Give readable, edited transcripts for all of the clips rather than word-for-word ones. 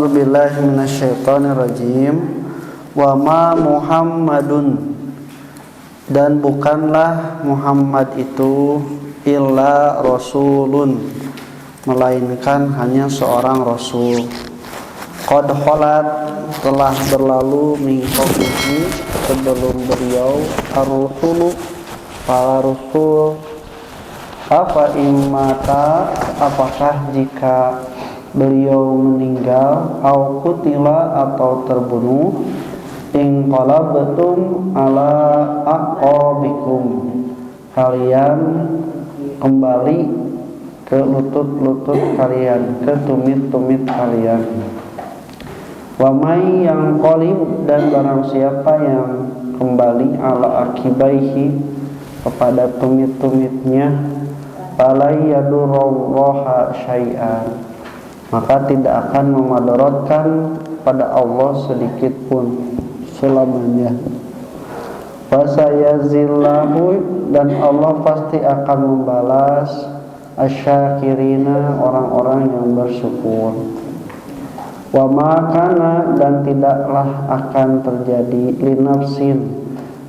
A'udzubillahi minasyaitonirrajim. Wa ma Muhammadun, dan bukanlah Muhammad itu illa rasulun, melainkan hanya seorang rasul. Qad khalat, telah berlalu min qablihi, sebelum beliau, ar-rusulu, para rasul. Apa imata, apakah jika beliau meninggal, au kutila, atau terbunuh, inqalabtum ala aqabikum, kalian kembali ke lutut-lutut kalian, ke tumit-tumit kalian. Wa may yang qalib, dan barang siapa yang kembali ala akibaihi, kepada tumit-tumitnya, fala yadurrullaha syai'an, maka tidak akan memadaratkan pada Allah sedikit pun selamanya. Fasayazillahu, dan Allah pasti akan membalas asyakirina, orang-orang yang bersyukur. Wa ma kana, dan tidaklah akan terjadi linafsin,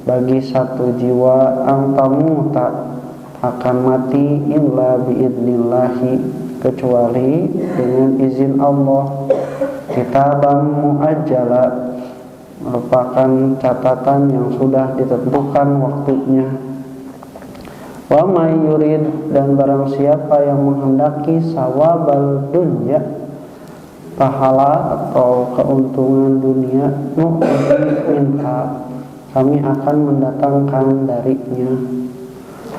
bagi satu jiwa, ang tak akan mati, illa biidnillahi, kecuali dengan izin Allah. Kitaban muajjala, merupakan catatan yang sudah ditentukan waktunya. Wa may yurid, dan barang siapa yang menghendaki sawabal dunya, pahala atau keuntungan dunia, nu'ti minha, kami akan mendatangkan darinya.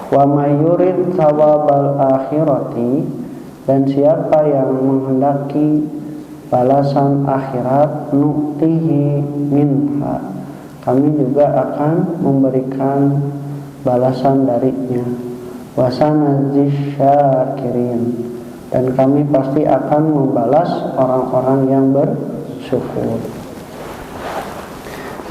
Wa may yurid sawabal akhirati, dan siapa yang menghendaki balasan akhirat, nu'tihi minha, kami juga akan memberikan balasan darinya. Wa sanazzish syakirin, dan kami pasti akan membalas orang-orang yang bersyukur.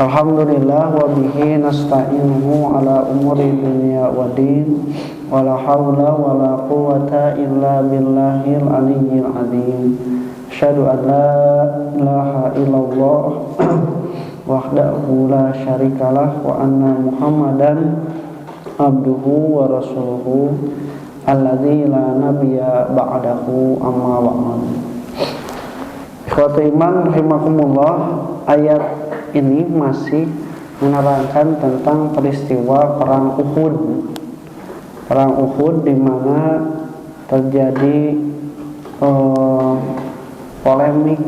Alhamdulillah, wa bihi nasta'inuhu ala umuri dunya wa din, wa la hawla wa la quwwata illa billahil aliyyil azim. Asyhadu an la ilaha illallah wahdahu la syarikalah, wa anna Muhammadan abduhu wa rasuluhu alladzi la nabiyya ba'dahu, amma ba'd. Ikhwatul iman rahimakumullah, ayat ini masih menerangkan tentang peristiwa perang Uhud. Perang Uhud di mana terjadi polemik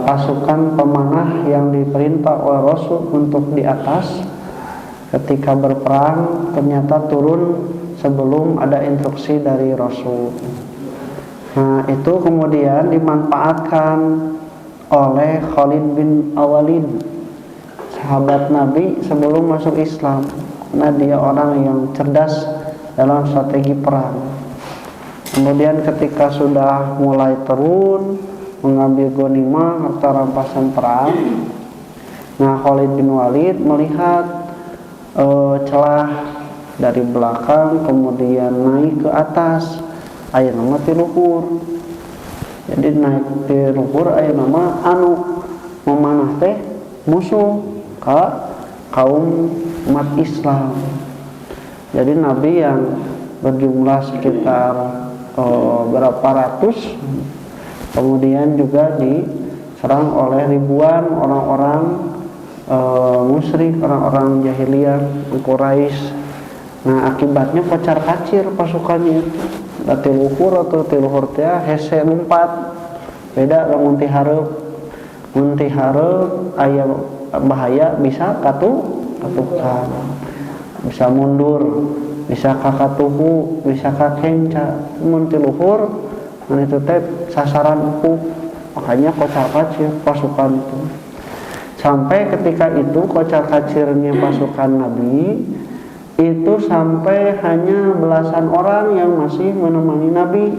pasukan pemanah yang diperintah oleh Rasul untuk di atas, ketika berperang ternyata turun sebelum ada instruksi dari Rasul. Nah, itu kemudian dimanfaatkan oleh Khalid bin Walid, sahabat Nabi sebelum masuk Islam. Nah, dia orang yang cerdas dalam strategi perang. Kemudian ketika sudah mulai turun, mengambil ghanimah, harta rampasan perang, nah Khalid bin Walid melihat celah dari belakang, kemudian naik ke atas, aya nama ti luhur. Jadi naik di luhur aya nama anu memanah teh musuh ka kaum umat Islam. Jadi Nabi yang berjumlah sekitar berapa ratus, kemudian juga diserang oleh ribuan orang-orang musyrik, orang-orang jahiliyah Quraisy. Nah, akibatnya kocar-kacir pasukannya itu. Da luhur atau luhur teh hese lompat. Beda lamun ti hareup. Mun ti hareup aya bahaya bisa katukan. Bisa mundur, bisa kakatuhu, bisa kakenca. Mun ti luhur mun itu teh sasaran empuk. Makanya kocar-kacir pasukan itu. Sampai ketika itu kocar-kacirnya pasukan Nabi itu sampai hanya belasan orang yang masih menemani Nabi,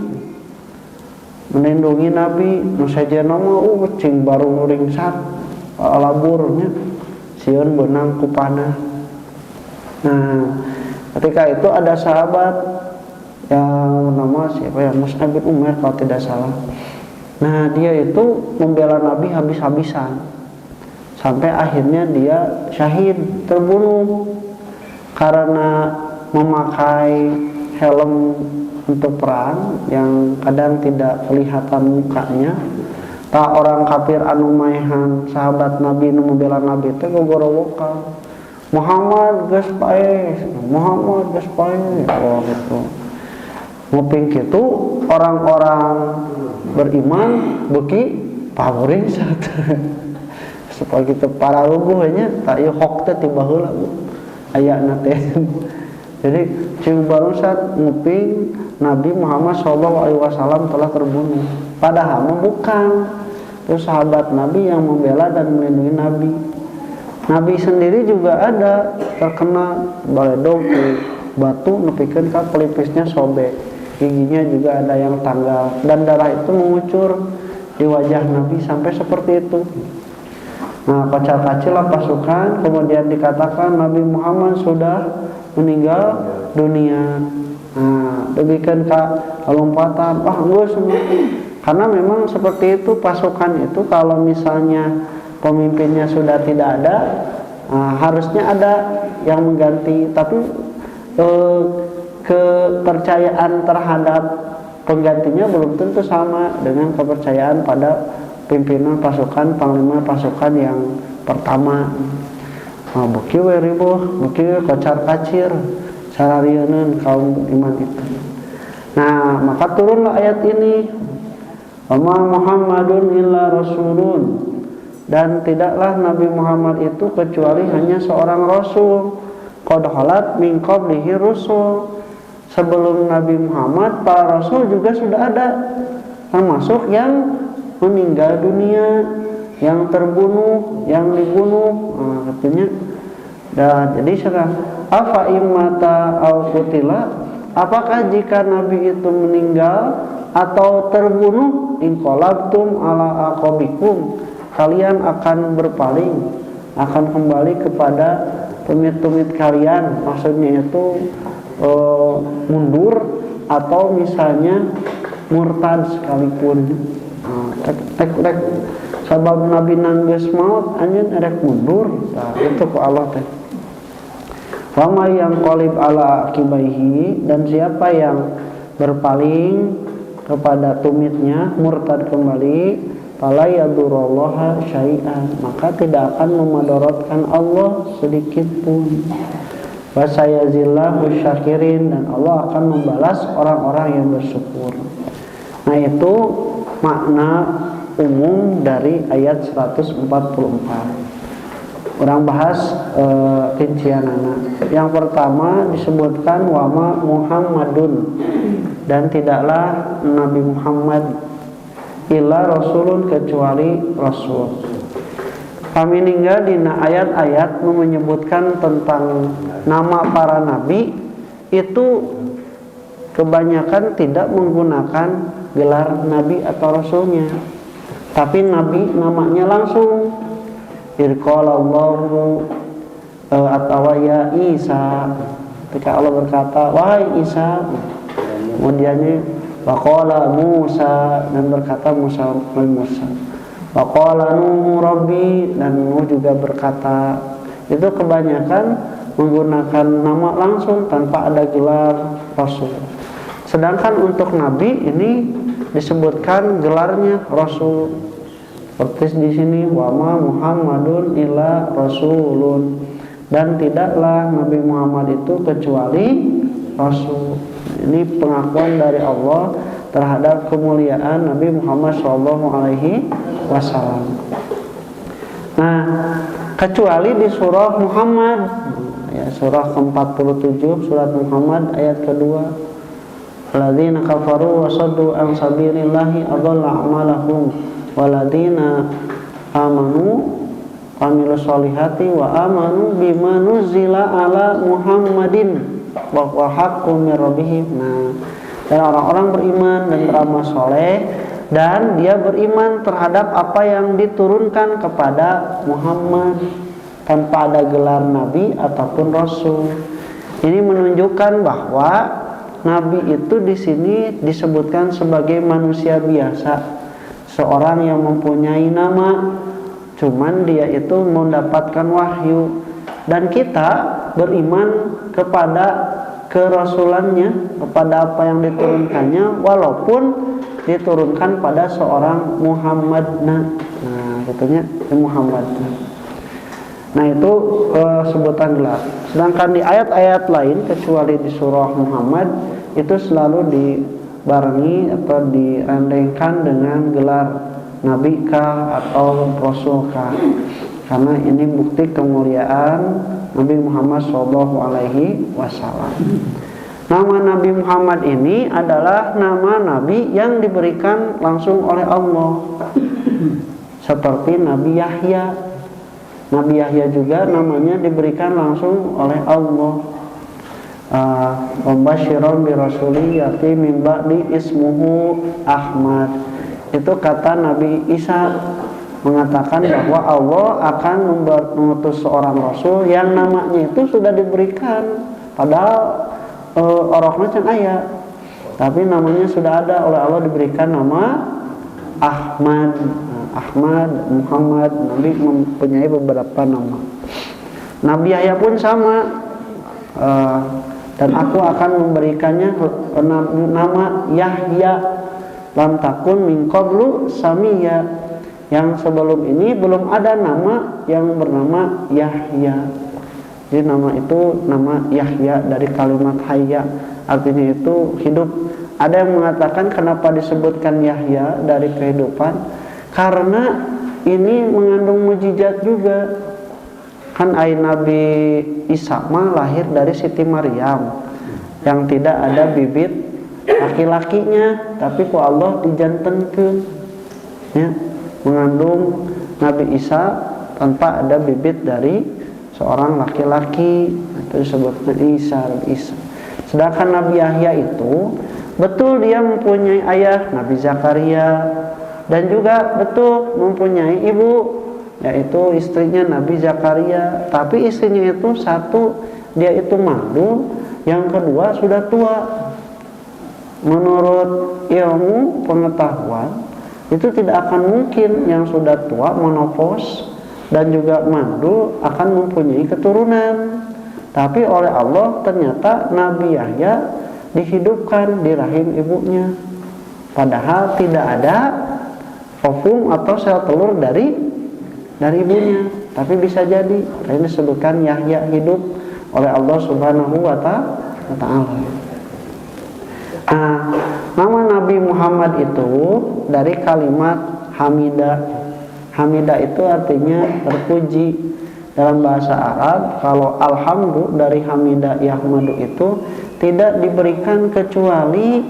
melindungi Nabi. Nu sajana mah cing baru ringsat laburnya sieun beunang ku panah. Nah, ketika itu ada sahabat yang nama siapa ya, Mus'ab bin Umair kalau tidak salah. Nah, dia itu membela Nabi habis-habisan sampai akhirnya dia syahid, terbunuh karena memakai helm untuk perang yang kadang tidak kelihatan mukanya. Tak orang kafir anu maehan sahabat Nabi nu membela Nabi teh gogorowokan, Muhammad geus pae, Muhammad geus pae. Oh gitu. Nguping kitu orang-orang beriman beuki pavorin satu. Supaya kita para luguh nya tak ieu hok teh tiba heula ayana teh. Jadi cing barusan nguping Nabi Muhammad SAW telah terbunuh. Padahal bukan. Itu sahabat Nabi yang membela dan melindungi Nabi. Nabi sendiri juga ada terkena baledog ke batu nepikeun ka pelipisnya sobek. Giginya juga ada yang tanggal dan darah itu mengucur di wajah Nabi sampai seperti itu. Nah, kocak-kacilah pasukan, kemudian dikatakan Nabi Muhammad sudah meninggal dunia. Nah, demikian lompatan, wah gue semua. Karena memang seperti itu pasukan itu, kalau misalnya pemimpinnya sudah tidak ada, harusnya ada yang mengganti. Tapi kepercayaan terhadap penggantinya belum tentu sama dengan kepercayaan pada pimpinan pasukan, panglima pasukan yang pertama. Beki we ribuh, beki kocar kacir, sararieun kaum iman itu. Nah, maka turunlah ayat ini. Wa Muhammadun illa rasulun, dan tidaklah Nabi Muhammad itu kecuali hanya seorang rasul. Qad khalat min qablihi rusul. Sebelum Nabi Muhammad para rasul juga sudah ada, termasuk yang meninggal dunia, yang terbunuh, yang dibunuh. Artinya jadi sekarang afa immata au qutila, apakah jika Nabi itu meninggal atau terbunuh, inqalabtum ala aqabikum, kalian akan berpaling, akan kembali kepada tumit-tumit kalian. Maksudnya itu mundur atau misalnya murtad sekalipun. Tek sabab Nabi nanggeus maut anjeun erek mundur. Nah, itu ku Allah teh. Wa may yanqalib ala akibaihi, dan siapa yang berpaling kepada tumitnya, murtad kembali, fala yadurullah syai'an, maka tidak akan memudaratkan Allah sedikit pun. Wa sayazillahu syakirin, dan Allah akan membalas orang-orang yang bersyukur. Nah, itu makna umum dari ayat 144. Orang bahas rincianana. Yang pertama disebutkan wama Muhammadun, dan tidaklah Nabi Muhammad illa rasulun, kecuali rasul. Kami ninggal dina ayat-ayat menyebutkan tentang nama para nabi itu kebanyakan tidak menggunakan gelar nabi atau rasulnya, tapi nabi namanya langsung. Irqalallahu atau ya Isa, ketika Allah berkata wahai Isa, kemudiannya waqala Musa, dan berkata Musa. Waqala Nuhu Rabbi, dan Nuh juga berkata. Itu kebanyakan menggunakan nama langsung tanpa ada gelar rasul. Sedangkan untuk nabi ini disebutkan gelarnya rasul. Seperti di sini wama Muhammadun illa rasulun, dan tidaklah Nabi Muhammad itu kecuali rasul. Ini pengakuan dari Allah terhadap kemuliaan Nabi Muhammad SAW. Nah, kecuali di surah Muhammad, ya, surah ke-47 surat Muhammad ayat kedua. Alladzina kafaru wa saddu an sabilillahi adalla a'malahum waladina amanu amilus solihati wa amanu bima nuzila ala Muhammadin wa haqqu min rabbihim. Nah, dan orang-orang beriman dan beramal soleh, dan dia beriman terhadap apa yang diturunkan kepada Muhammad tanpa ada gelar nabi ataupun rasul. Ini menunjukkan bahwa nabi itu di sini disebutkan sebagai manusia biasa, seorang yang mempunyai nama, cuman dia itu mendapatkan wahyu. Dan kita beriman kepada kerasulannya, kepada apa yang diturunkannya, walaupun diturunkan pada seorang Muhammad. Nah, katanya Muhammad. Nah, itu sebutan gelar. Sedangkan di ayat-ayat lain kecuali di surah Muhammad itu selalu dibarengi atau direndengkan dengan gelar Nabi kah atau Rasul kah. Karena ini bukti kemuliaan Nabi Muhammad SAW. Nama Nabi Muhammad ini adalah nama Nabi yang diberikan langsung oleh Allah. Seperti Nabi Yahya. Nabi Yahya juga namanya diberikan langsung oleh Allah. Mubasyiran bi rasulin yati min ba'di ismuhu Ahmad. Itu kata Nabi Isa, mengatakan bahwa Allah akan mengutus seorang rasul yang namanya itu sudah diberikan, padahal orangnya can aya, tapi namanya sudah ada oleh Allah, diberikan nama Ahmad, Muhammad. Nabi mempunyai beberapa nama. Nabi Yahya pun sama, dan aku akan memberikannya nama Yahya, lam takun min qablu samiyya. Yang sebelum ini belum ada nama yang bernama Yahya. Jadi nama itu nama Yahya dari kalimat hayya, artinya itu hidup. Ada yang mengatakan kenapa disebutkan Yahya dari kehidupan, karena ini mengandung mujizat juga. Kan Nabi Isa mah lahir dari Siti Maryam yang tidak ada bibit laki-lakinya, tapi ku Allah dijantenkeun, ya, mengandung Nabi Isa tanpa ada bibit dari seorang laki-laki, itu disebutkan Isa. Sedangkan Nabi Yahya itu betul dia mempunyai ayah Nabi Zakaria, dan juga betul mempunyai ibu, yaitu istrinya Nabi Zakaria. Tapi istrinya itu satu, dia itu mandul, yang kedua sudah tua. Menurut ilmu pengetahuan itu tidak akan mungkin yang sudah tua, menopause dan juga mandul akan mempunyai keturunan. Tapi oleh Allah ternyata Nabi Yahya dihidupkan di rahim ibunya, padahal tidak ada ovum atau sel telur dari ibunya, tapi bisa jadi. Ini disebutkan Yahya hidup oleh Allah Subhanahu wa Ta'ala. Nah, nama Nabi Muhammad itu dari kalimat hamidah. Hamidah itu artinya terpuji. Dalam bahasa Arab, kalau alhamdu dari hamidah yahmadu itu tidak diberikan kecuali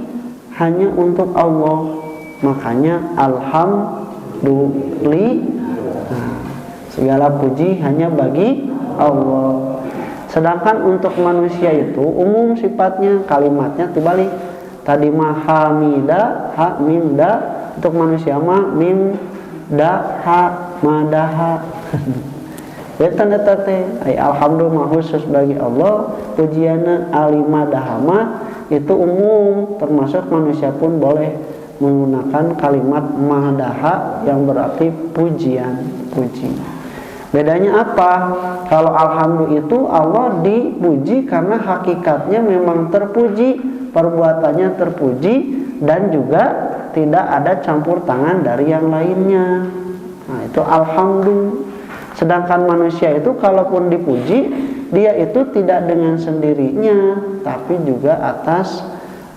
hanya untuk Allah. Makanya alhamdulillah, segala puji hanya bagi Allah. Sedangkan untuk manusia itu umum sifatnya, kalimatnya terbalik. Tadi mah hamida, ha mim da. Untuk manusia mah mim da ha madaha. Ya tanda tete alhamdulillah khusus bagi Allah, pujiana alimadahama itu umum, termasuk manusia pun boleh menggunakan kalimat madaha yang berarti pujian, puji. Bedanya apa? Kalau alhamdulillah itu Allah dipuji karena hakikatnya memang terpuji, perbuatannya terpuji, dan juga tidak ada campur tangan dari yang lainnya. Nah, itu alhamdulillah. Sedangkan manusia itu kalaupun dipuji, dia itu tidak dengan sendirinya, tapi juga atas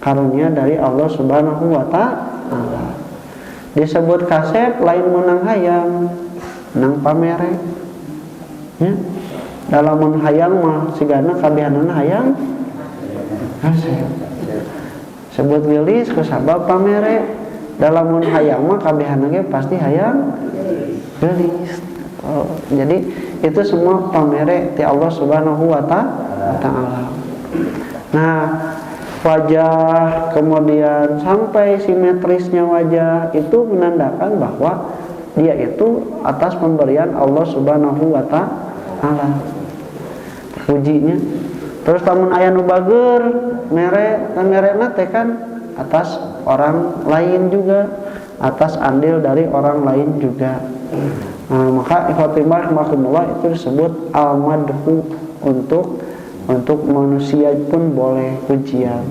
karunia dari Allah Subhanahu wa Ta'ala. Disebut kasep lain menang hayang, menang pamere. Ya. Dalam mun hayang mah sigana kabihanana hayang kasep. Sebut gelis kusabab pamere. Dalam mun hayang mah kabihanana pasti hayang gelis. Jadi itu semua pamere ti Allah Subhanahu wa Ta'ala. Nah, wajah kemudian sampai simetrisnya wajah itu menandakan bahwa dia itu atas pemberian Allah Subhanahu wa Ta'ala. Pujinya. Terus tamun aya nu bager mere merena teh kan atas orang lain juga, atas andil dari orang lain juga. Nah, maka ikhwatimah rahimakumullah itu disebut al-madhu, untuk manusia pun boleh pujian.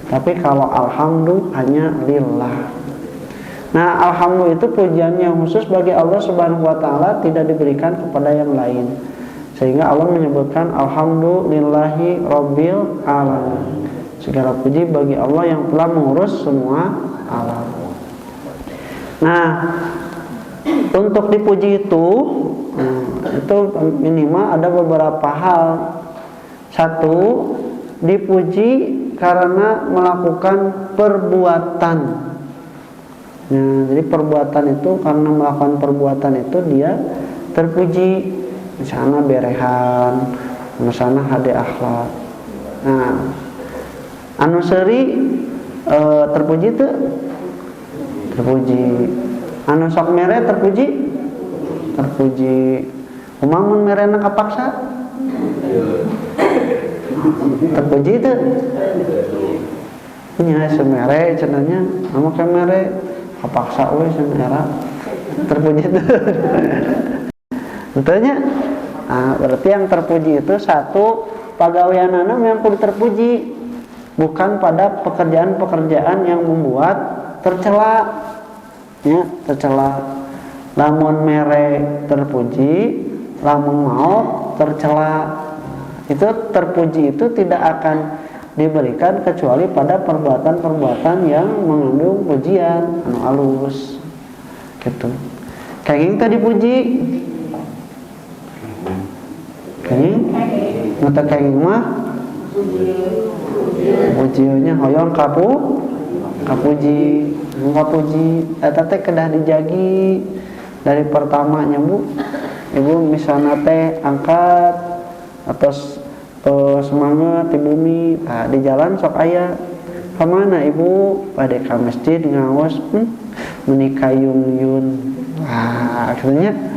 Tapi kalau alhamdu hanya lillah. Nah, alhamdu itu pujian yang khusus bagi Allah Subhanahu wa taala, tidak diberikan kepada yang lain. Sehingga Allah menyebutkan alhamdulillahi rabbil alamin. Segala puji bagi Allah yang telah mengurus semua alam. Nah, untuk dipuji itu minimal ada beberapa hal. Satu, dipuji karena melakukan perbuatan. Nah, jadi perbuatan itu, karena melakukan perbuatan itu dia terpuji. Misalnya berehan, misalnya hade akhlak. Nah, anu seuri terpuji tuh, terpuji. Anu sok mere terpuji, terpuji. Kumaha mun merena kapaksa? Terpuji itu. Nya semere cenanya, anu kamere kapaksa we semera. Terpuji itu. Tentunya, berarti yang terpuji itu satu, pagaweanana yang kudu terpuji, bukan pada pekerjaan-pekerjaan yang membuat tercela, ya, tercela. Lamun mere terpuji, lamun mau tercela. Itu terpuji itu tidak akan diberikan kecuali pada perbuatan-perbuatan yang mengandung pujian anu alus, gitu. Kayak tadi dipuji. Mata kayak mah pujiannya hoyong kapuji eta teh kedah dijagi dari pertamanya Bu. Ibu misalnya teh angkat atau semangat di bumi, di jalan sok aya kemana Ibu? Pada ke masjid ngawas menikah yun. Akhirnya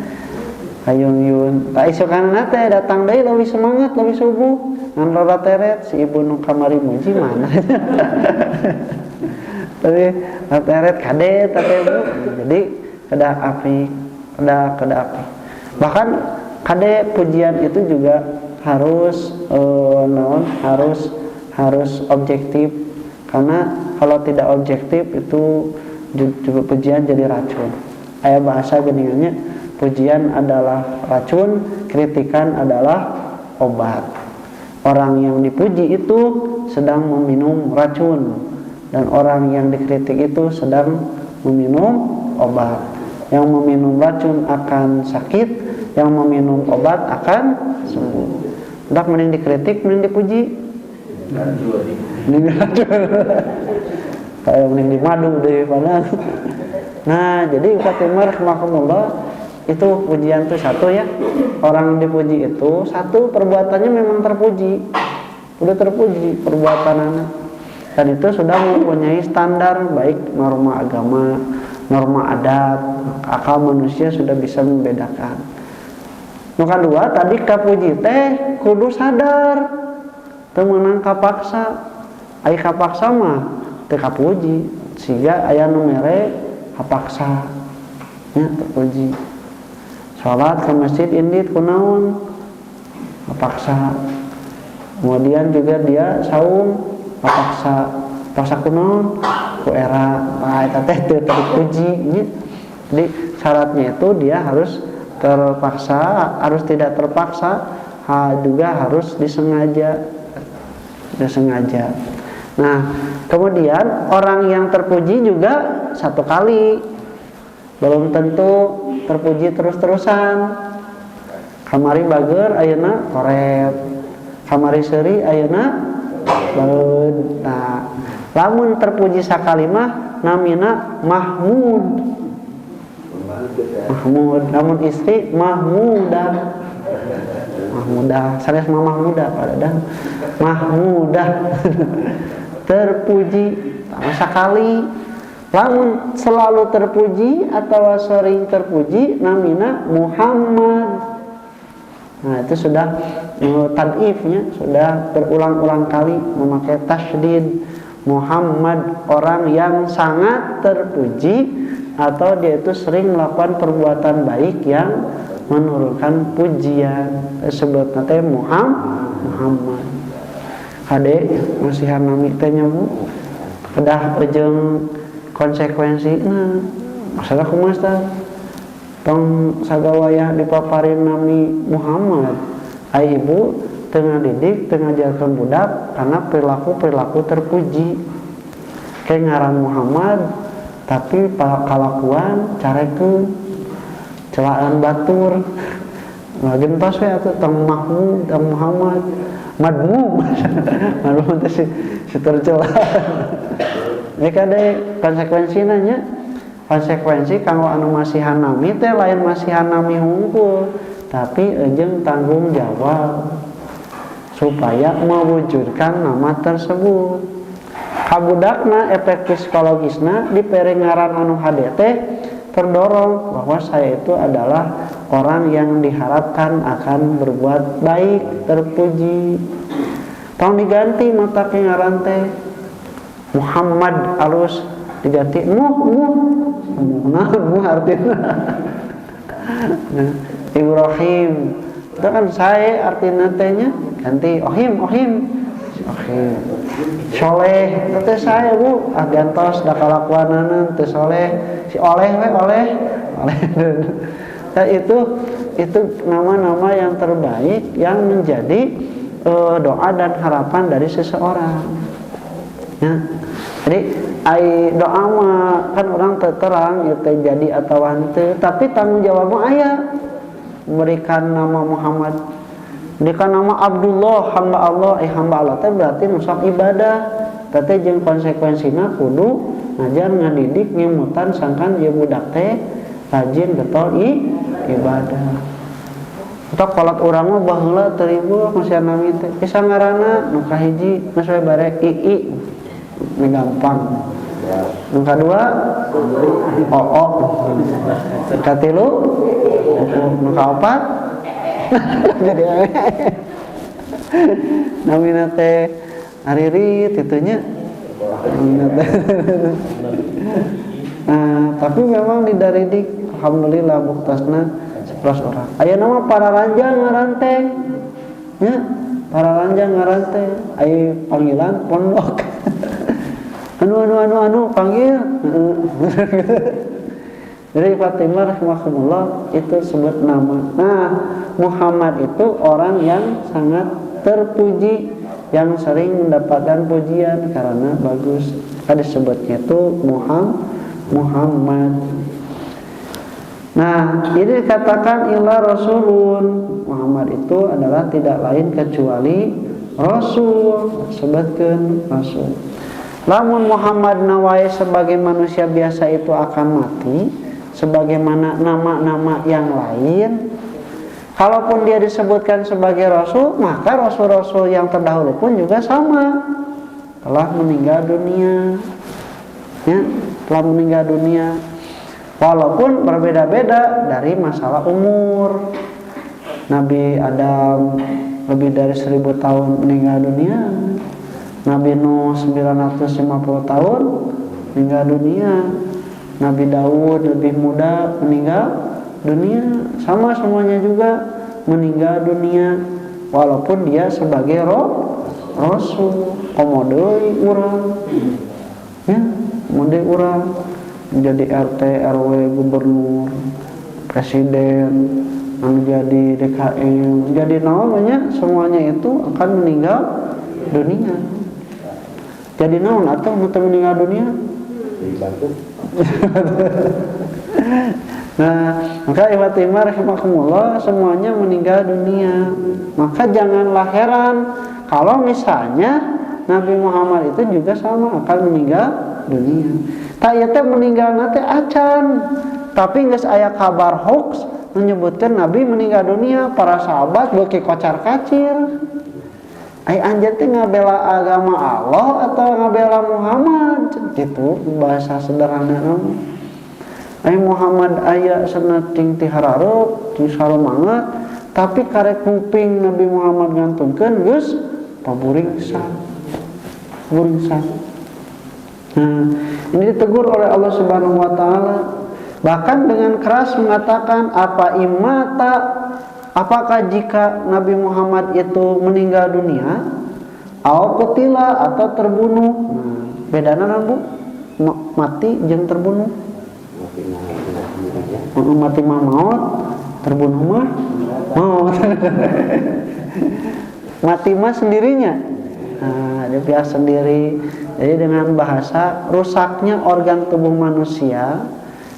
hayung yun, tak isokan nate datang deui lebih semangat, lebih subuh, ngan rora teret si ibu nu kamari muji mana. Tapi teret kade tapi Bu, jadi kada api. Bahkan kade pujian itu juga harus harus objektif, karena kalau tidak objektif itu juga pujian jadi racun. Aya bahasa geuningannya, pujian adalah racun, kritikan adalah obat. Orang yang dipuji itu sedang meminum racun, dan orang yang dikritik itu sedang meminum obat. Yang meminum racun akan sakit, yang meminum obat akan sembuh. Udah mending dikritik, mending dipuji. Mending racun. Kayak mending dimadu daripada. Nah, jadi Fatimah rahimakumullah, itu pujian itu satu ya, orang dipuji itu satu, perbuatannya memang terpuji, udah terpuji perbuatannya, dan itu sudah mempunyai standar baik norma agama, norma adat, akal manusia sudah bisa membedakan. Yang kedua tadi kapuji teh kudu sadar, teu meunang kapaksa, ai kapaksa mah teu kapuji, sehingga aya nu mere kapaksa nya terpuji. Salat ke masjid indit kunaon paksa. Kemudian juga dia saum paksa kunaon ku era eta teh teu terpuji. Jadi syaratnya itu dia harus terpaksa, harus tidak terpaksa, juga harus disengaja. Nah, kemudian orang yang terpuji juga satu kali, belum tentu terpuji terus-terusan. Kamari bager ayeuna koret, kamari seuri ayeuna baeud. Nah, lamun terpuji sakali mah namina mahmud, lamun istri mahmudah, sanes mah mahmudah padahal mahmudah. Terpuji sakali. Lamun selalu terpuji atau sering terpuji namina Muhammad. Nah, itu sudah tad'ifnya, sudah berulang-ulang kali memakai tasydid. Muhammad, orang yang sangat terpuji atau dia itu sering melakukan perbuatan baik yang menurunkan pujian. Sebut nanti Muhammad hade masihan nami teh nyamu kedah jeung konsekuensi masalah kumaha tah tong sagawayah dipaparin nami Muhammad ai ibu tengah didik tengah ngajarkeun budak karena perilaku terpuji kayak ngaran Muhammad tapi kalakuan carekeun celaan batur lagen pas we atuh tong Mahmud tong Muhammad madmu malu teh si tercelaan ini kade konsekuensina nya konsekuensi kanggo anu masihan nami teh lain masihan nami hungkul tapi jeung tanggung jawab supaya mewujudkan nama tersebut. Kabudakna efek psikologisna di perengaran anu hade teh terdorong bahwa saya itu adalah orang yang diharapkan akan berbuat baik, terpuji. Tong diganti mata ngaran teh Muhammad alus diganti nah artinya Ibrahim itu kan saya artinya tehnya ganti Ohim soleh teh saya bu gantos da kalakuanan teh soleh si oleh dan itu nama-nama yang terbaik yang menjadi doa dan harapan dari seseorang ya. Jadi doa mah kan orang terang itu jadi atau henteu tapi tanggung jawabnya aya memberikan nama Muhammad dikana nama Abdullah hamba Allah hamba Allah teh berarti nusak ibadah teh jeung konsekuensina kudu ngajar ngadidik ngimutan sangkan ieu budak teh rajin getol ibadah atau kolot urang mah baheula teribu masih nami teh bisa ngaranna nu kahiji geus we bare ii ini gampang nu kadua katilu nu kaopat jadi namina teh aririt itunya nah tapi memang didaridik alhamdulillah buktasna 11 orang aya nama para ranjang ngarante ya para ranjang ngarante aya panggilan pondok anu panggil Jadi Fatimah rahimahullah itu sebut nama. Nah, Muhammad itu orang yang sangat terpuji, yang sering mendapatkan pujian karena bagus. Ada sebutnya itu Muhammad. Nah, ini dikatakan illa rasulun. Muhammad itu adalah tidak lain kecuali rasul. Sebutkan rasul. Lamun Muhammad nawai sebagai manusia biasa itu akan mati, sebagaimana nama-nama yang lain. Kalaupun dia disebutkan sebagai rasul, maka rasul-rasul yang terdahulu pun juga sama, telah meninggal dunia. Ya, telah meninggal dunia. Walaupun berbeda-beda dari masalah umur. Nabi Adam lebih dari 1000 tahun meninggal dunia. Nabi Nuh 950 tahun meninggal dunia. Nabi Daud lebih muda meninggal dunia. Sama semuanya juga meninggal dunia. Walaupun dia sebagai rasul. Komodoi urang. Ya, komodoi urang. Menjadi RT, RW, gubernur, presiden, menjadi DKM, jadi namanya semuanya itu akan meninggal dunia. Jadi naon atau mau meninggal dunia? Nah, maka Fatimah rahimahumullah semuanya meninggal dunia. Maka janganlah heran kalau misalnya Nabi Muhammad itu juga sama akan meninggal dunia. Tak teh meninggal nanti acan, tapi geus aya kabar hoax menyebutkan Nabi meninggal dunia. Para sahabat beuki kocar-kacir. Ai anjeun teh ngabela agama Allah atau ngabela Muhammad? Gitu bahasa sederhana nama. Ai Muhammad aya saneting ti harareup, ti sarumangat, tapi karek kuping Nabi Muhammad ngantungkeun geus paburingsan. Paburingsan. Nah, ini ditegur oleh Allah Subhanahu wa taala. Bahkan dengan keras mengatakan apakah jika Nabi Muhammad itu meninggal dunia, au qutila atau terbunuh. Bedana naon Bu? Mati jeung terbunuh. Mati mah maut, terbunuh mah maut. Mati mah sendirinya. Dia pihak sendiri. Jadi dengan bahasa rusaknya organ tubuh manusia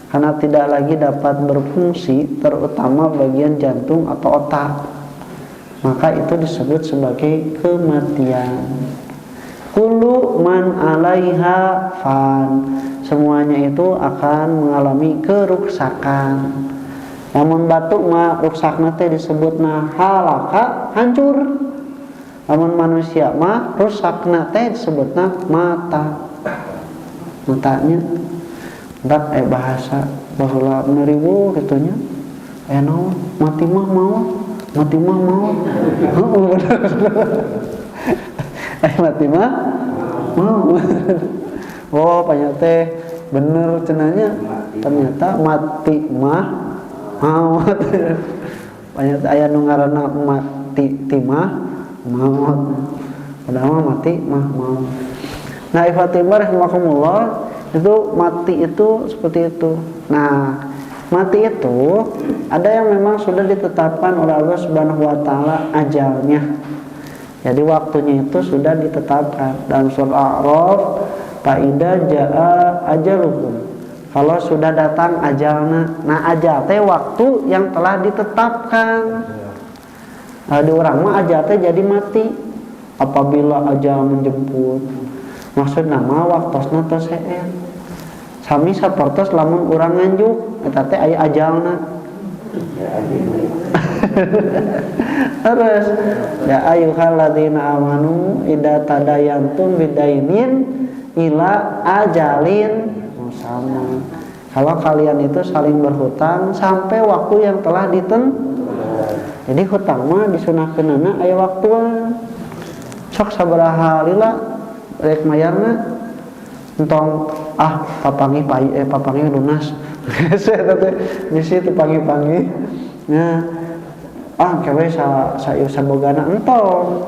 karena tidak lagi dapat berfungsi, terutama bagian jantung atau otak, maka itu disebut sebagai kematian. Kullu man 'alaiha fan, semuanya itu akan mengalami kerusakan. Namun batu mah rusakna teh disebutna halaka, hancur. Namun manusia mah rusakna teh disebutna mata. Matanya dak bahasa baheula meribu kitunya. Naon mati mah mau. Heeh bener. Mati mah mau. Oh banyak teh bener cenanya, ternyata mati mah maut. Banyak aya nu ngaranna mati timah maut, padahal mati mah maut. Nah ifatimah rahimakumullah, itu mati itu seperti itu. Nah mati itu ada yang memang sudah ditetapkan oleh Allah Subhanahu wa taala ajalnya. Jadi waktunya itu sudah ditetapkan dalam surah A'raf, faida jaa ajaluhum. Kalau sudah datang ajalna, nah ajal teh waktu yang telah ditetapkan. Di orang mah ajal teh jadi mati apabila ajal menjemput. Maksud nama waktosna teu seueur. Sami sapertos lamun urang nganjuk, eta teh aya ajalna. Terus ya ayyuhalladzina amanu idza tadayantum bidainin ila ajalin musamma. Kalau kalian itu saling berhutang sampai waktu yang telah ditentukan. Jadi hutang mah disunahkeunana aya waktuan. Sok sabaraha lila rek mayarna entong papangi lunas. Saya teh bisi teu pangi-pangi. Nah, kewe sabogana entong.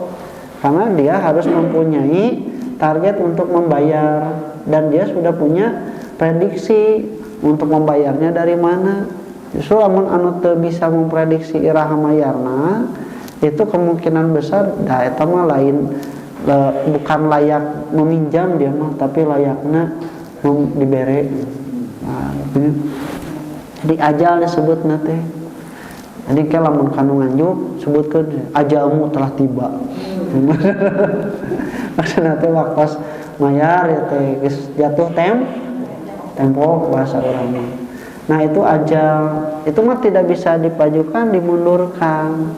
Karena dia harus mempunyai target untuk membayar dan dia sudah punya prediksi untuk membayarnya dari mana. Justru lamun anu teu bisa memprediksi iraha mayarna, itu kemungkinan besar eta mah lain bukan layak meminjam dia mah, tapi layakna dibere. Nah, jadi ajal disebutna teh. Jadi kalau lamun kanu nganjuk sebutkeun ajalmu telah tiba. Maksudna teh waktu mayar ya teh geus jatuh tempo bahasa urang mah. Nah itu ajal, itu mah tidak bisa dipajukan, dimundurkan.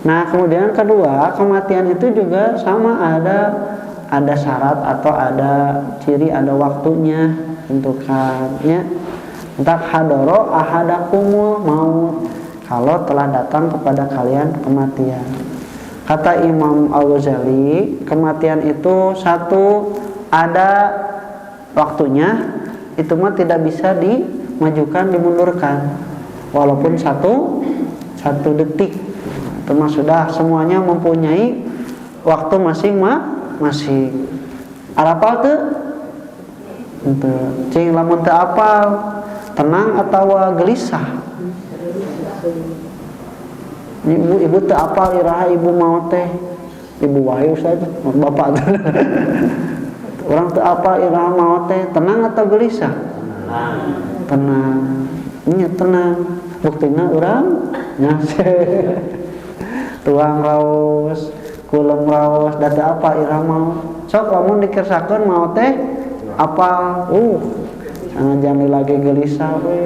Nah kemudian kedua, kematian itu juga sama, ada syarat atau ada ciri, ada waktunya tentukannya. Entak hadoro ahadakumul maut, kalau telah datang kepada kalian kematian. Kata Imam Al-Ghazali, kematian itu satu ada waktunya, itu mah tidak bisa dimajukan, dimundurkan, walaupun satu detik. Itu mah sudah semuanya mempunyai waktu masing-masing. Apal teu? Henteu. Cing lamun teu apal, tenang atau gelisah. Ibu teu apal iraha ibu maot teh. Ibu wae saja, bapak. Orang teu apal iraha maot teh, tenang atau gelisah? Tenang. Nya tenang. Buktina urang nyase. Tuang raos, kulem raos, da teu apal iraha maot. Sok lamun dikersakeun maot teh apal. Jangan lagi gelisah we.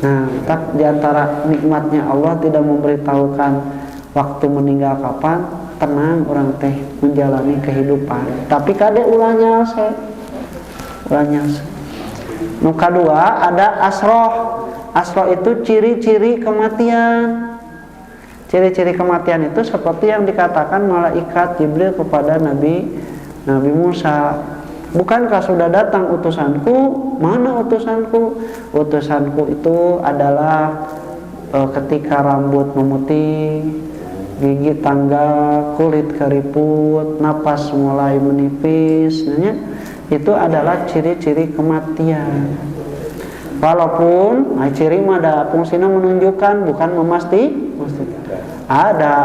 Nah, tak diantara nikmatnya Allah tidak memberitahukan waktu meninggal kapan, tenang orang teh menjalani kehidupan. Tapi kade ulahnya se. Nu kadua ada asroh. Asroh itu ciri-ciri kematian. Ciri-ciri kematian itu seperti yang dikatakan malaikat Jibril kepada Nabi Musa. bukankah sudah datang utusanku? Mana utusanku? Utusanku itu adalah ketika rambut memutih, gigi tanggal, kulit keriput, napas mulai menipis, itu adalah ciri-ciri kematian. Walaupun ciri ada fungsinya menunjukkan, bukan memastikan. Ada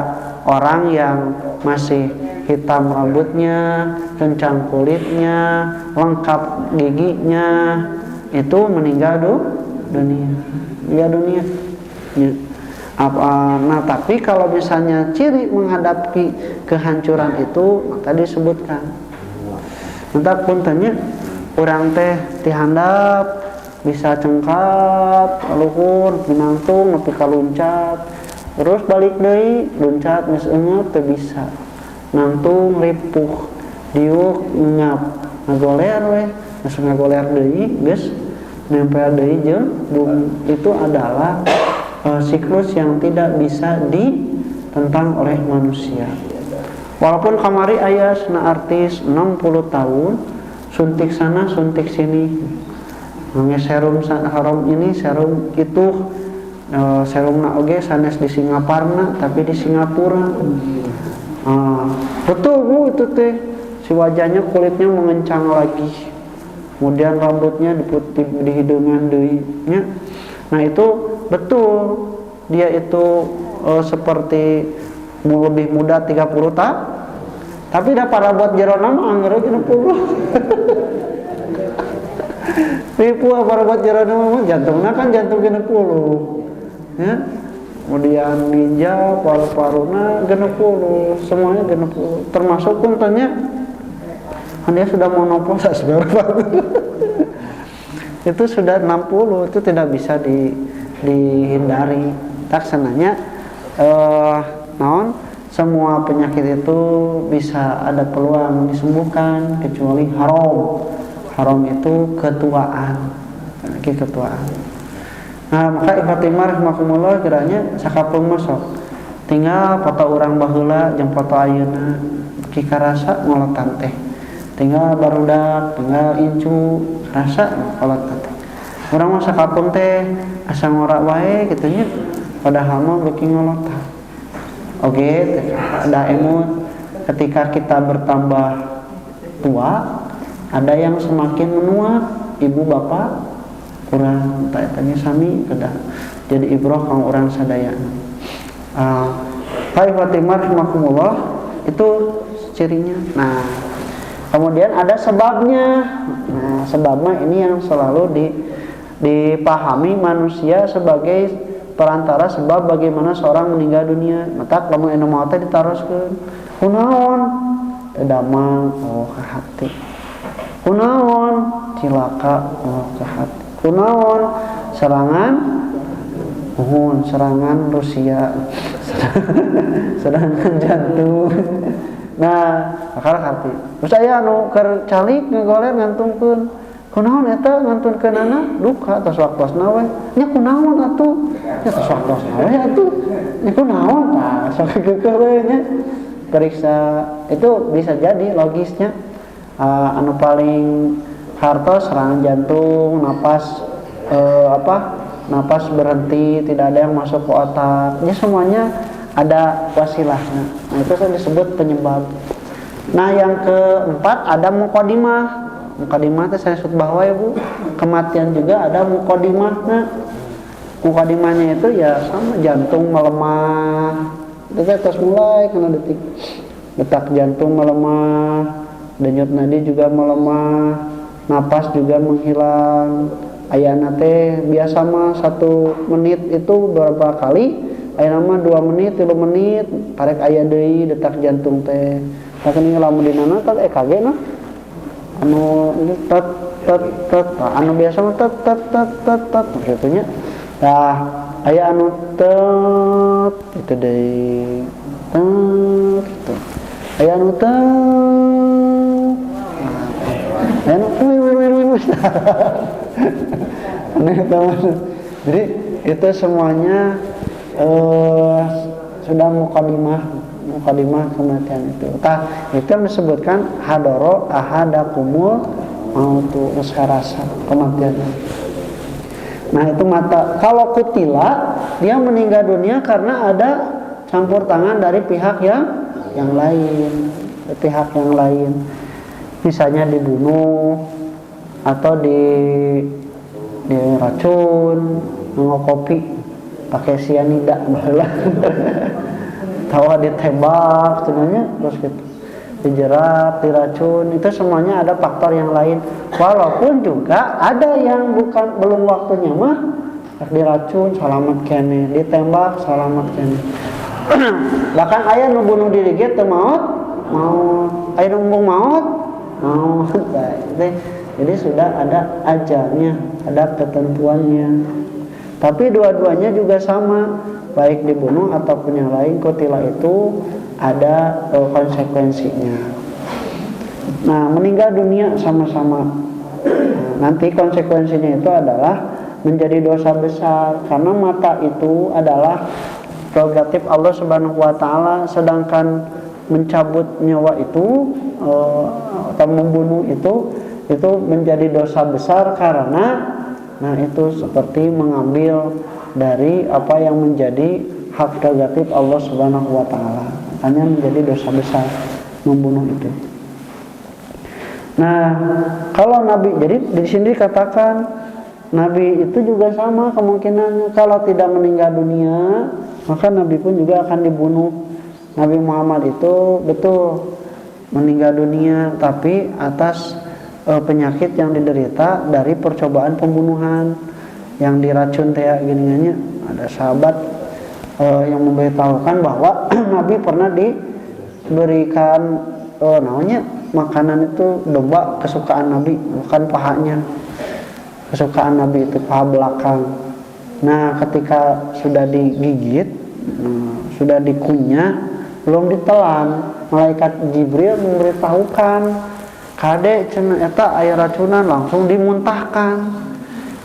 orang yang masih hitam rambutnya, kencang kulitnya, lengkap giginya, itu meninggal dunia. Nah, tapi kalau misalnya ciri menghadapi kehancuran itu tadi disebutkan. Entah pun tanya orang teh dihandap bisa cengkat, luhur, binangtung, nepi ka luncat, terus balik deui, luncat geus eungeup teu bisa. Nangtung ripuh, diuk ngap, ngagoler we, geus ngagoler deui, geus nempel deui jeung itu adalah siklus yang tidak bisa ditentang oleh manusia. Walaupun kamari aya sana artis 60 tahun suntik sana suntik sini, serum harum ini serum itu, serumna oge sanes di Singaparna tapi di Singapura. Betul Bu, itu teh si wajahnya kulitnya mengencang lagi, kemudian rambutnya diputih di hidungan deui nya. Nah itu betul, dia itu seperti lebih muda 30 tahun, tapi dah para buat jero nama anggar 60. Ribu para buat jero nama jantungnya kan jantung 60 ya. Kemudian ginjal, paru-paruna 60, semuanya 60, termasuk pun tanya dia sudah menopause berapa. Itu sudah 60, itu tidak bisa dihindari. Taksananya naon semua penyakit itu bisa ada peluang disembuhkan kecuali haram. Haram itu ketuaan, penyakit ketuaan. Nah, maka Ifatimah rahmatullah kiranya sakapeung masuk. Tinggal foto orang baheula jeung foto ayeuna kikarasa ngolotan teh. Tinggal barudak, tinggal incu rasa ngolotan teh. Urang mah sakapeung teh asa ngora wae kitu nya. Padahal mah beuki ngolotan. Oke, ada emut ketika kita bertambah tua, ada yang semakin menua, ibu bapak kurang tanya sami kedah jadi ibroh kang urang sadaya. Fatimah rahimakumullah itu cirinya. Nah, kemudian ada sebabnya. Nah, sebabnya ini yang selalu dipahami manusia sebagai perantara sebab bagaimana seorang meninggal dunia. Maka lamun anu maot teh ditaroskeun. Kunaon? Damang oh ka hati. Kunaon? Cilaka oh ka hati. Kunaon? Serangan serangan Rusia. Serangan jantung. Nah, akal hati. Terus aya anu keur calik ngagoler ngantungkeun. Kunaon eta ngantunkeunana duka tos waktosna we. Nya kunaon atuh? Nya tos waktosna we atuh. Nya kunaon tah sok geukeuh we nya. Periksa itu bisa jadi logisnya anu paling hartos serangan jantung, napas napas berhenti, tidak ada yang masuk ke otak. Ya semuanya ada wasilahnya. Nah, itu disebut penyebab. Nah, yang keempat ada muqaddimah. Muqaddimah itu saya sebut bahwa ya Bu, kematian juga ada muqaddimah. Nah, muqaddimahnya itu ya sama jantung melemah. Itu terus mulai kena detak jantung melemah, denyut nadi juga melemah, napas juga menghilang. Ayana teh biasa mah 1 menit itu berapa kali? Ayana mah 2 menit, 3 menit, parek aya deui detak jantung teh. Tak keuning lamun dinana tak EKG nah. Anu tet anu biasa mah tet kitu nya. Tah aya anu tet itu deui. Gitu. Aya anu tet. Aya anu Jadi itu semuanya sudah muqaddimah. mukadimah kematian itu. Itu yang disebutkan hadoro ahadakumul mautu, rasa kematian. Nah itu mata. Kalau kutila, dia meninggal dunia karena ada campur tangan dari pihak yang lain, misalnya dibunuh atau diracun, ngokopi pakai sianida, tawa ditembak, sebenarnya terus gitu, dijerat, diracun, itu semuanya ada faktor yang lain. Walaupun juga ada yang belum waktunya mah diracun selamat kene, ditembak selamat kene. Bahkan aya nu bunuh diri ge teu maut, aya nu maut. Jadi sudah ada ajalnya, ada ketentuannya. Tapi dua-duanya juga sama, baik dibunuh ataupun yang lain, kutila itu ada konsekuensinya. Nah, meninggal dunia sama-sama. Nanti konsekuensinya itu adalah menjadi dosa besar, karena mata itu adalah prerogatif Allah Subhanahu wa taala, sedangkan mencabut nyawa itu atau membunuh itu menjadi dosa besar karena itu seperti mengambil dari apa yang menjadi hak prerogatif Allah Subhanahu wa taala. Hanya menjadi dosa besar membunuh itu. Nah, kalau Nabi, jadi di sini dikatakan Nabi itu juga sama kemungkinannya, kalau tidak meninggal dunia, maka Nabi pun juga akan dibunuh. Nabi Muhammad itu betul meninggal dunia, tapi atas penyakit yang diderita dari percobaan pembunuhan, yang diracun teh gini-gini. Ada sahabat yang memberitahukan bahwa Nabi pernah diberikan makanan itu domba kesukaan Nabi, bukan pahanya. Kesukaan Nabi itu paha belakang. Nah, ketika sudah digigit, sudah dikunyah, belum ditelan, malaikat Jibril memberitahukan, kade cenah eta aya racunan, langsung dimuntahkan.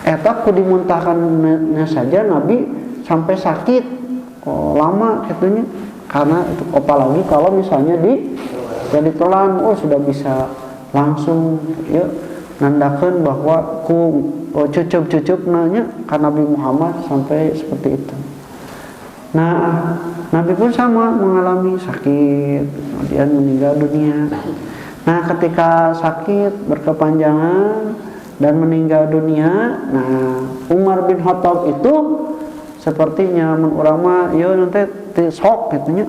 Eta ku dimuntahkannya saja Nabi sampai sakit lama katanya, karena itu apalagi kalau misalnya ditelan, sudah bisa langsung ya nandakeun bahwa ku cucup nanya ka Nabi Muhammad sampai seperti itu. Nah, Nabi pun sama mengalami sakit, kemudian meninggal dunia. Nah, ketika sakit berkepanjangan dan meninggal dunia, nah Umar bin Khattab itu sepertinya urang mah ya nanti sok gitunya,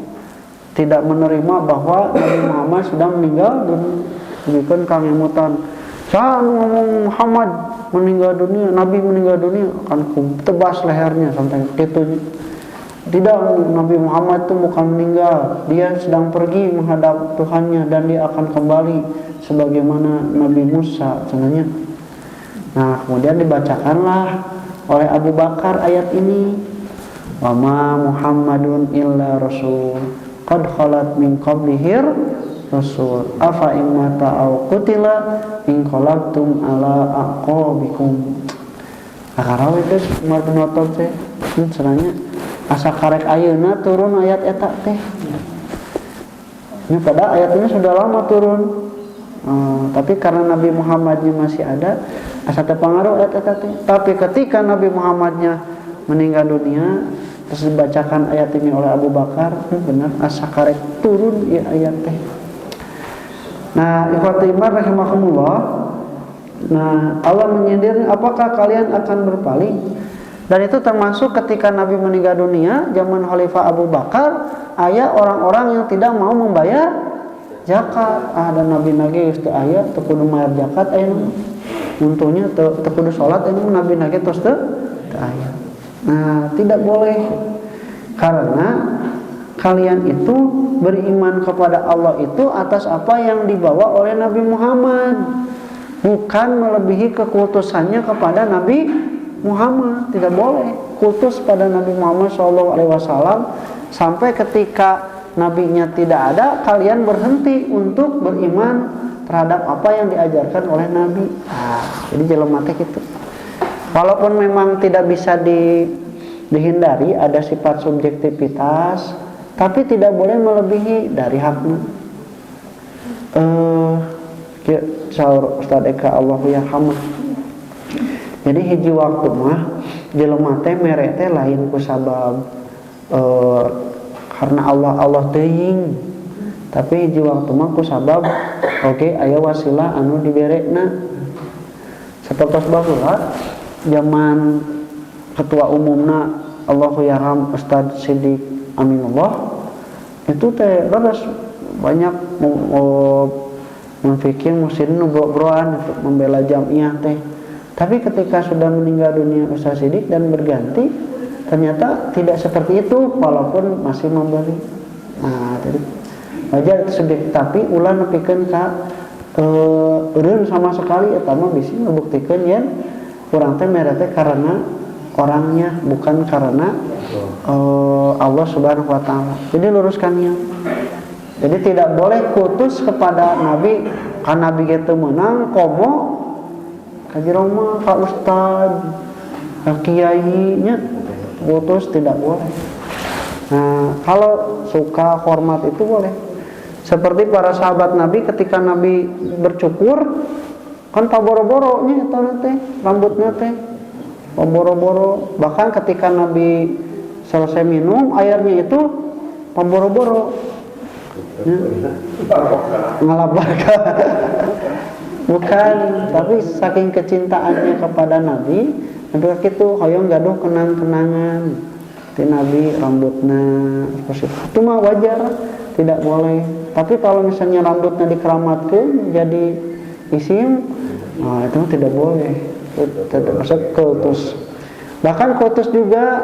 tidak menerima bahwa Nabi Muhammad sudah meninggal dunia. Demikian kang emutan, "Jangan ngomong Muhammad meninggal dunia, Nabi meninggal dunia, akan tebas lehernya," sampai gitu. Tidak, Nabi Muhammad itu bukan meninggal, dia sedang pergi menghadap Tuhannya dan dia akan kembali sebagaimana Nabi Musa sebenarnya. Nah, kemudian dibacakanlah oleh Abu Bakar ayat ini, "Wa ma Muhammadun illa rasul qad khalat min qablihir rasul afa immata aw qutila inqalabtum ala aqabikum." Akaraw itu Umar bin Khattab teh sebenarnya asa karek ayeuna turun ayat eta teh. Ini pada ayat ini sudah lama turun. Tapi karena Nabi Muhammadnya masih ada, asa terpengaruh ayat eta teh. Tapi ketika Nabi Muhammadnya meninggal dunia, terus dibacakan ayat ini oleh Abu Bakar, benar asa karek turun ya ayat teh. Nah, ikhwati iman rahimakumullah. Nah, Allah menyindir, apakah kalian akan berpaling? Dan itu termasuk ketika Nabi meninggal dunia, zaman Khalifah Abu Bakar, aya orang-orang yang tidak mau membayar zakat. Ada Nabi nage geus teu aya, teu kudu bayar zakat aya nu. Untungnya teu kudu salat aya Nabi nage tos teu aya. Nah, tidak boleh, karena kalian itu beriman kepada Allah itu atas apa yang dibawa oleh Nabi Muhammad, bukan melebihi kekutusannya kepada Nabi Muhammad. Tidak boleh kultus pada Nabi Muhammad SAW sampai ketika nabinya tidak ada, kalian berhenti untuk beriman terhadap apa yang diajarkan oleh Nabi. Jadi jelema teh gitu. Walaupun memang tidak bisa dihindari ada sifat subjektivitas tapi tidak boleh melebihi dari haknya. Saur Ustaz Eka Allahu yarhamah. Jadi hiji waktu mah jelema teh mere teh lain ku sabab karena Allah teuing, tapi hiji waktu mah ku sabab aya wasilah anu diberekna. Sapertos baheula zaman ketua umumna Allahu yarham Ustaz Siddiq Aminullah itu teh terus banyak memfikir muslimin bro-broan untuk membela jamiah teh. Tapi ketika sudah meninggal dunia Ustaz Siddiq dan berganti, ternyata tidak seperti itu walaupun masih memberi. Nah, jadi wajar itu sedih, tapi ulah nepikeun ka eureun sama sekali eta mah bisi ngebuktikan yen urang teh mere teh karena orangnya bukan karena Allah Subhanahu wa taala. Jadi luruskannya. Jadi tidak boleh kutus kepada Nabi, karena Nabi gitu menang komo kajiroma ka ustad ka kiai nya kutus tidak boleh. Nah, kalau suka hormat itu boleh. Seperti para sahabat Nabi ketika Nabi bercukur kan paboro-boro nya eta teh rambutnya teh paboro-boro, bahkan ketika Nabi selesai minum airnya itu paboro-boro ngalabarkan bukan, tapi saking kecintaannya kepada Nabi itu hoyong gaduh kenang-kenangan di Nabi rambutnya itu mah wajar, tidak boleh. Tapi kalau misalnya rambutnya dikeramatkan jadi isim, nah itu tidak boleh, tidak masuk kultus. Bahkan kultus juga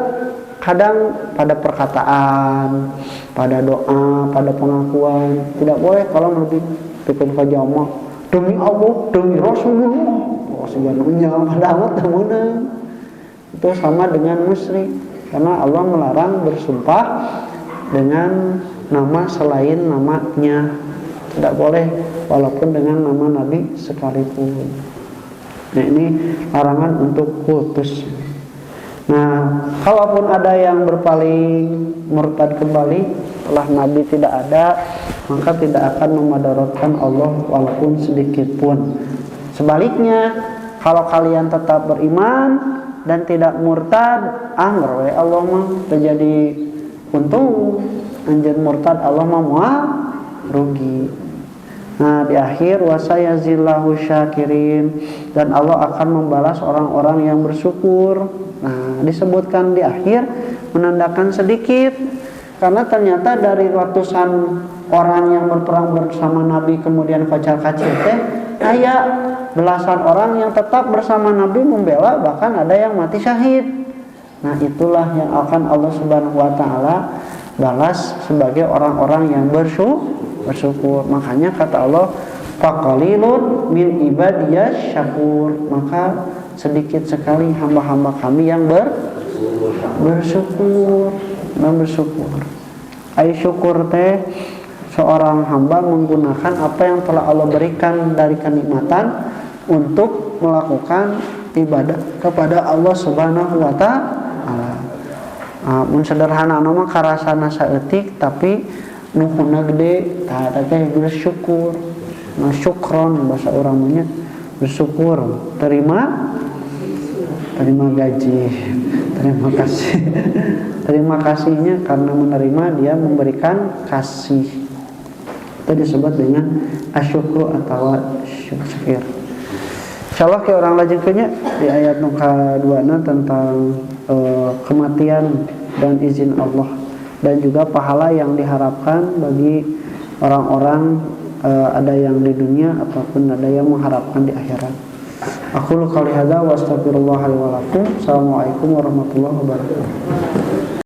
kadang pada perkataan, pada doa, pada pengakuan tidak boleh. Kalau lebih bikin fajamah demi Allah, demi Rasulullah, sebenarnya pada temunan itu sama dengan musyrik, karena Allah melarang bersumpah dengan nama selain namanya, tidak boleh walaupun dengan nama Nabi sekalipun. Nah, ini larangan untuk kultus. Nah, kalaupun ada yang berpaling murtad kembali setelah Nabi tidak ada, maka tidak akan memadaratkan Allah walaupun sedikit pun. Sebaliknya, kalau kalian tetap beriman dan tidak murtad, ngerwe Allah mah terjadi untung. Anjir murtad Allah mah moal rugi. Nah, di akhir wasayazillahu syakirin, dan Allah akan membalas orang-orang yang bersyukur. Nah, disebutkan di akhir menandakan sedikit, karena ternyata dari ratusan orang yang berperang bersama Nabi kemudian kocar kacir teh aya belasan orang yang tetap bersama Nabi membela, bahkan ada yang mati syahid. Nah, itulah yang akan Allah Subhanahu wa taala balas sebagai orang-orang yang bersyukur. Makanya kata Allah, faqalilun min ibadiyasy syakur, maka sedikit sekali hamba-hamba kami yang bersyukur. Ai syukur teh seorang hamba menggunakan apa yang telah Allah berikan dari kenikmatan untuk melakukan ibadah kepada Allah Subhanahu wa taala. Mun sederhana nama karasana saeutik tapi nuhuna gede, tah teh bersyukur. Nah, syukron bahasa urang mah bersyukur, terima gaji, terima kasih. Terima kasihnya karena menerima, dia memberikan kasih. Itu disebut dengan asyukru atau syukur. Insyaallah ke orang lajengkeunnya di ayat nu kaduana tentang kematian dan izin Allah, dan juga pahala yang diharapkan bagi orang-orang ada yang di dunia ataupun ada yang mengharapkan di akhirat. Aku qouli hadza wa astaghfirullah li wa lakum. Assalamualaikum warahmatullahi wabarakatuh.